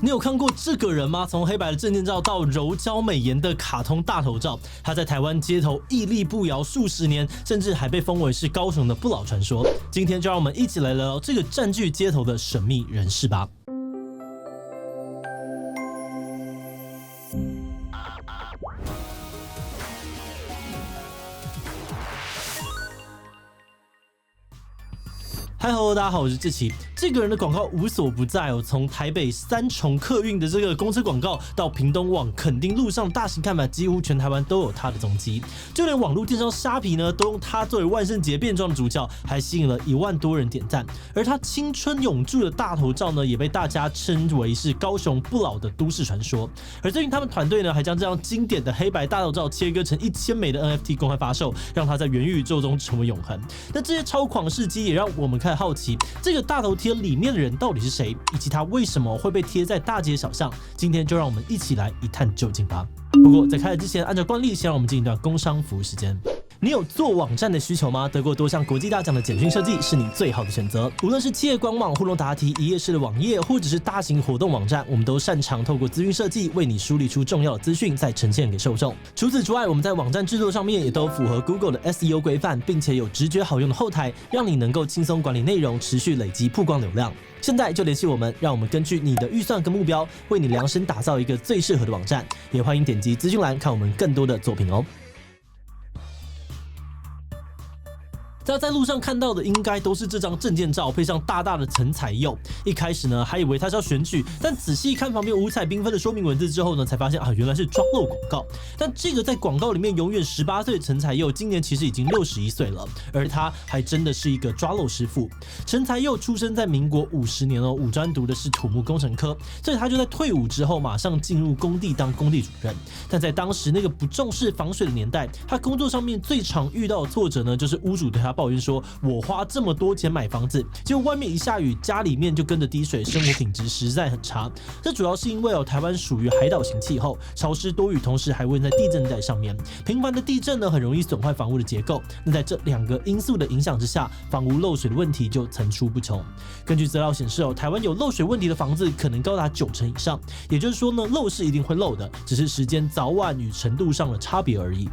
你有看过这个人吗？从黑白的证件照到柔焦美颜的卡通大头照，他在台湾街头屹立不摇数十年，甚至还被封为是高雄的不老传说。今天就让我们一起来聊聊这个占据街头的神秘人士吧。嗨喽，大家好，我是志奇。这个人的广告无所不在哦，从台北三重客运的这个公车广告，到屏东往垦丁路上大型看板，几乎全台湾都有他的踪迹。就连网络电商虾皮呢，都用他作为万圣节变装的主角，还吸引了1万多人点赞。而他青春永驻的大头照呢，也被大家称为是高雄不老的都市传说。而最近他们团队呢，还将这样经典的黑白大头照切割成1000枚的 NFT 公开发售，让它在元宇宙中成为永恒。那这些超狂事迹也让我们开始好奇，这个大头贴里面的人到底是谁，以及他为什么会被贴在大街小巷？今天就让我们一起来一探究竟吧。不过在开始之前，按照惯例，先让我们进一段工商服务时间。你有做网站的需求吗？得过多项国际大奖的简讯设计是你最好的选择。无论是企业官网、互动答题、一页式的网页，或者是大型活动网站，我们都擅长透过资讯设计为你梳理出重要的资讯，再呈现给受众。除此之外，我们在网站制作上面也都符合 Google 的 SEO 规范，并且有直觉好用的后台，让你能够轻松管理内容，持续累积曝光流量。现在就联系我们，让我们根据你的预算跟目标，为你量身打造一个最适合的网站。也欢迎点击资讯栏看我们更多的作品哦。大家在路上看到的应该都是这张证件照，配上大大的陈彩佑。一开始呢，还以为他是要选举，但仔细看旁边五彩缤纷的说明文字之后呢，才发现原来是抓漏广告。但这个在广告里面永远18岁的陈彩佑，今年其实已经61岁了，而他还真的是一个抓漏师傅。陈彩佑出生在民国50年哦，五专读的是土木工程科，所以他就在退伍之后马上进入工地当工地主任。但在当时那个不重视防水的年代，他工作上面最常遇到的挫折呢，就是屋主对他抱怨说，我花这么多钱买房子，结果外面一下雨，家里面就跟着滴水，生活品质实在很差。这主要是因为台湾属于海岛型气候，潮湿多雨，同时还位在地震带上面，频繁的地震呢，很容易损坏房屋的结构。那在这2个因素的影响之下，房屋漏水的问题就层出不穷。根据资料显示台湾有漏水问题的房子可能高达90%以上，也就是说呢，漏是一定会漏的，只是时间早晚与程度上的差别而已。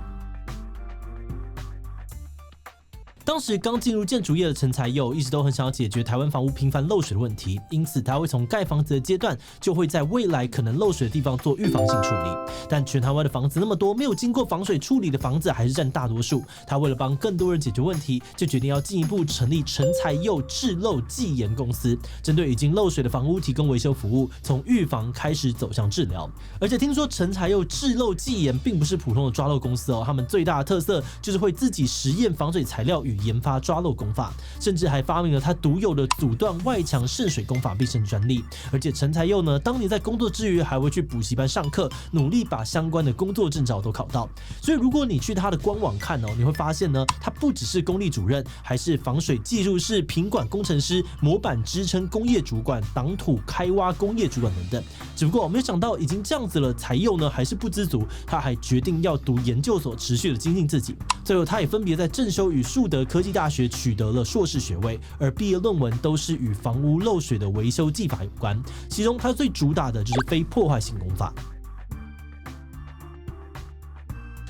当时刚进入建筑业的陈彩佑一直都很想要解决台湾房屋频繁漏水的问题，因此他会从盖房子的阶段就会在未来可能漏水的地方做预防性处理。但全台湾的房子那么多，没有经过防水处理的房子还是占大多数。他为了帮更多人解决问题，就决定要进一步成立陈彩佑治漏技研公司，针对已经漏水的房屋提供维修服务，从预防开始走向治疗。而且听说陈彩佑治漏技研并不是普通的抓漏公司他们最大的特色就是会自己实验防水材料与研发抓漏工法，甚至还发明了他独有的阻断外墙渗水工法必胜专利。而且陈彩佑呢，当年在工作之余还会去补习班上课，努力把相关的工作证照都考到。所以如果你去他的官网看你会发现呢，他不只是工地主任，还是防水技术室、品管工程师、模板支撑工业主管、挡土开挖工业主管等等。只不过没有想到已经这样子了，彩佑呢还是不知足，他还决定要读研究所，持续的精进自己。最后他也分别在正修与树德科技大学取得了硕士学位，而毕业论文都是与房屋漏水的维修技法有关，其中他最主打的就是非破坏性工法。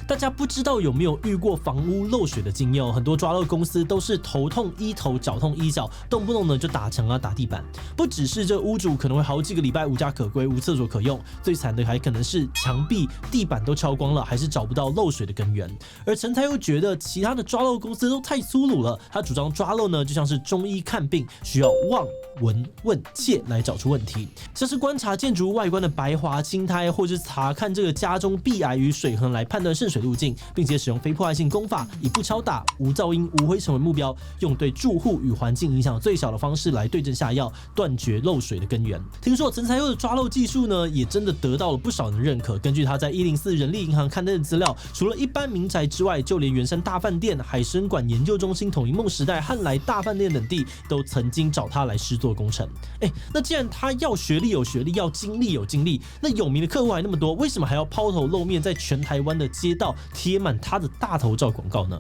大家不知道有没有遇过房屋漏水的经验很多抓漏公司都是头痛医头，脚痛医脚，动不动呢就打墙打地板。不只是这屋主可能会好几个礼拜无家可归，无厕所可用，最惨的还可能是墙壁、地板都敲光了，还是找不到漏水的根源。而陈彩佑觉得其他的抓漏公司都太粗鲁了，他主张抓漏呢就像是中医看病，需要望、闻、问、切来找出问题，像是观察建筑物外观的白滑、青苔，或是查看这个家中壁癌与水痕来判断渗水路径，并且使用非破坏性工法，以不敲打、无噪音、无灰尘为目标，用对住户与环境影响最小的方式来对症下药，断绝漏水的根源。听说陈彩佑的抓漏技术呢，也真的得到了不少人认可。根据他在104人力银行刊登的资料，除了一般民宅之外，就连圆山大饭店、海参馆研究中心、统一梦时代、汉来大饭店等地，都曾经找他来施作工程。那既然他要学历有学历，要经历有经历，那有名的客户还那么多，为什么还要抛头露面，在全台湾的街道贴满他的大头照广告呢？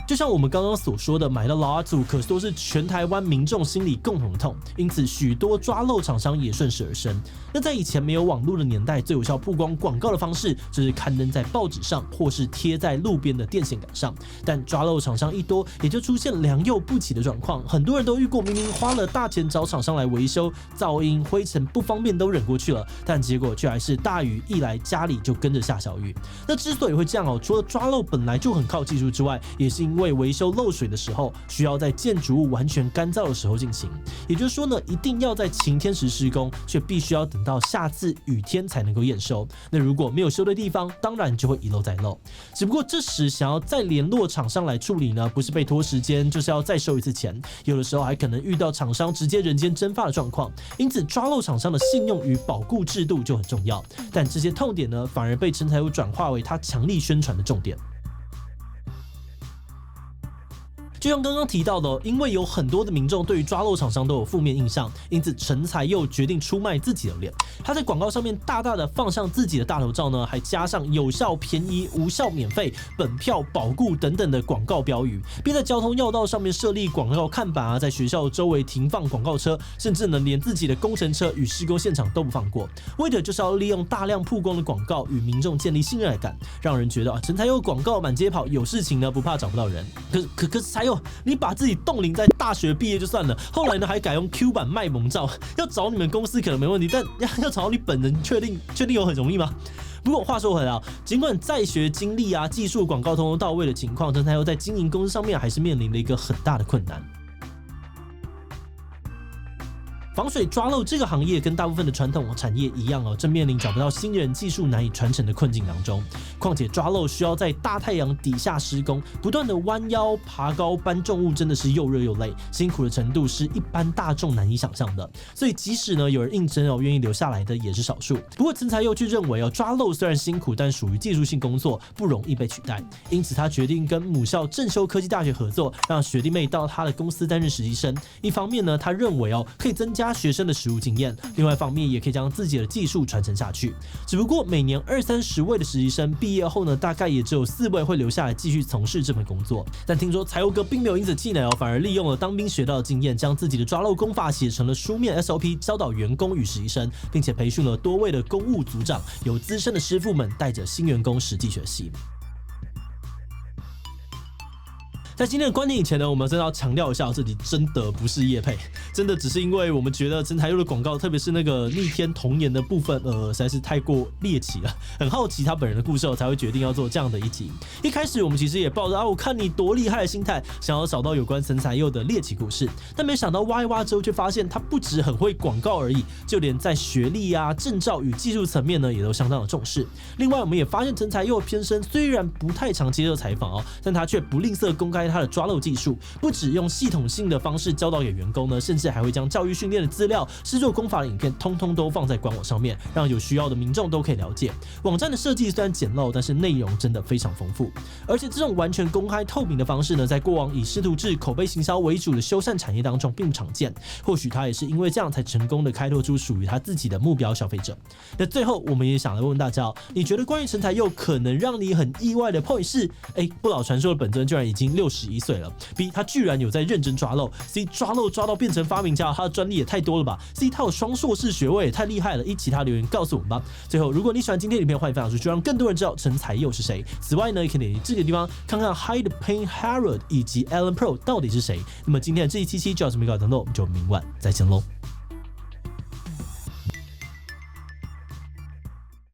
就像我们刚刚所说的，买到老阿祖可都是全台湾民众心里共同的痛，因此许多抓漏厂商也顺势而生。那在以前没有网络的年代，最有效曝光广告的方式就是刊登在报纸上，或是贴在路边的电线杆上。但抓漏厂商一多，也就出现良莠不齐的状况。很多人都遇过，明明花了大钱找厂商来维修，噪音、灰尘不方便都忍过去了，但结果却还是大雨一来，家里就跟着下小雨。那之所以会这样除了抓漏本来就很靠技术之外，也是因为维修漏水的时候需要在建筑物完全干燥的时候进行，也就是说呢，一定要在晴天时施工，却必须要等到下次雨天才能够验收。那如果没有修对地方，当然就会遗漏再漏。只不过这时想要再联络厂商来处理呢，不是被拖时间，就是要再收一次钱，有的时候还可能遇到厂商直接人间蒸发的状况。因此抓漏厂商的信用与保固制度就很重要，但这些痛点呢，反而被陈财务转化为他强力宣传的重点。就像刚刚提到的，因为有很多的民众对于抓漏厂商都有负面印象，因此陈财佑决定出卖自己的脸。他在广告上面大大的放上自己的大头照呢，还加上有效便宜、无效免费、本票保固等等的广告标语，并在交通要道上面设立广告看板啊，在学校周围停放广告车，甚至呢连自己的工程车与施工现场都不放过，为的就是要利用大量曝光的广告与民众建立信任感，让人觉得陈财佑广告满街跑，有事情呢不怕找不到人。可是财佑，你把自己冻龄在大学毕业就算了，后来呢还改用 Q 版卖萌照，要找你们公司可能没问题，但要找到你本人，确定有很容易吗？不过话说回来尽管在学经历啊、技术、广告通通到位的情况，陈财佑在经营公司上面还是面临了一个很大的困难。防水抓漏这个行业跟大部分的传统产业一样正面临找不到新人、技术难以传承的困境当中。况且抓漏需要在大太阳底下施工，不断的弯腰、爬高、搬重物，真的是又热又累，辛苦的程度是一般大众难以想象的。所以即使呢有人应征愿意留下来的也是少数。不过陈财佑却认为抓漏虽然辛苦，但属于技术性工作，不容易被取代。因此他决定跟母校正修科技大学合作，让学弟妹到他的公司担任实习生。一方面呢，他认为可以增加学生的实务经验，另外一方面也可以将自己的技术传承下去。只不过每年20-30位的实习生毕业后呢，大概也只有4位会留下来继续从事这份工作。但听说财务哥并没有因此气馁反而利用了当兵学到的经验，将自己的抓漏工法写成了书面 SOP， 教导员工与实习生，并且培训了多位的公务组长，由资深的师傅们带着新员工实际学习。在今天的观点以前呢，我们真的要强调一下，这里真的不是业配，真的只是因为我们觉得陈财佑的广告，特别是那个逆天童颜的部分，实在是太过猎奇了，很好奇他本人的故事才会决定要做这样的一集。一开始我们其实也抱着我看你多厉害的心态，想要找到有关陈财佑的猎奇故事，但没想到挖一挖之后，却发现他不只很会广告而已，就连在学历啊、证照与技术层面呢，也都相当的重视。另外，我们也发现陈财佑偏生虽然不太常接受采访但他却不吝啬公开他的抓漏技术，不只用系统性的方式教导给员工呢，甚至还会将教育训练的资料、施作工法的影片，通通都放在官网上面，让有需要的民众都可以了解。网站的设计虽然简陋，但是内容真的非常丰富。而且这种完全公开透明的方式呢，在过往以师徒制、口碑行销为主的修缮产业当中并不常见。或许他也是因为这样，才成功的开拓出属于他自己的目标消费者。那最后，我们也想来问大家你觉得关于陈财佑可能让你很意外的 point 是，不老传说的本尊居然已经61岁了。B 他居然有在认真抓漏。C 抓漏抓到变成发明家，他的专利也太多了吧。C 他有双硕士学位，也太厉害了。其他留言告诉我们吧。最后，如果你喜欢今天的影片，欢迎分享出去，让更多人知道陈财佑是谁。此外呢，也可以点击这个地方看看 Hyde Payne Harold 以及 Alan Pro 到底是谁。那么今天的这一期就到这边告一段落，我们就明晚再见喽。